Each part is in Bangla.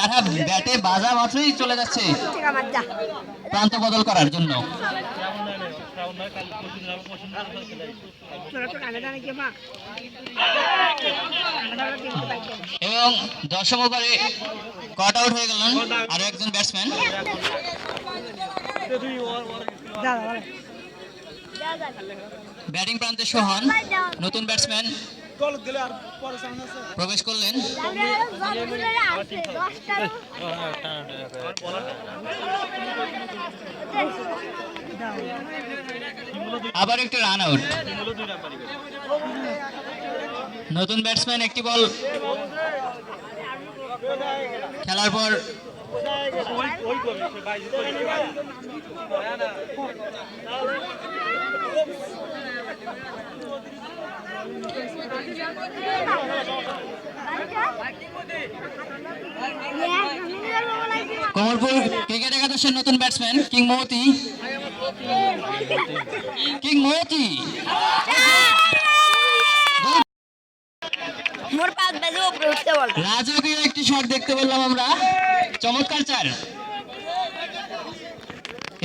তারা ব্যাটে বাজা মাত্রই চলে যাচ্ছে প্রান্ত বদল করার জন্য। এবং 10 ওভারে কট আউট হয়ে গেলেন আরো একজন ব্যাটসম্যান। ব্যাটিং প্রান্তে সোহান, নতুন ব্যাটসম্যান প্রবেশ করলেন। আবার একটি রান আউট। নতুন ব্যাটসম্যান একটি বল খেলার পর কমলপুর ক্রিকেট একাদশের নতুন ব্যাটসম্যান কিং মহতি। রাজকীয় একটি শট দেখতে পেলাম আমরা। চমৎকার চার।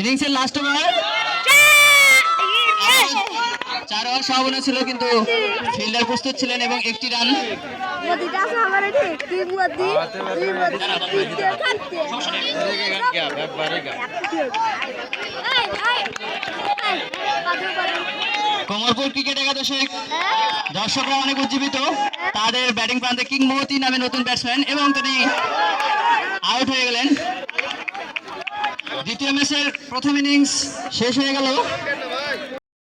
ইনিংসের লাস্ট ওভার 4 ওভার সম্ভাবনা ছিল, কিন্তু ফিল্ডার প্রস্তুত ছিলেন এবং একটি রান। কমলপুর ক্রিকেট একাদশের দর্শকরা অনেক উজ্জীবিত। তাদের ব্যাটিং প্রান্তে কিং মহতি নামে নতুন ব্যাটসম্যান, এবং তিনি আউট হয়ে গেলেন। দ্বিতীয় ম্যাচের প্রথম ইনিংস শেষ হয়ে গেল।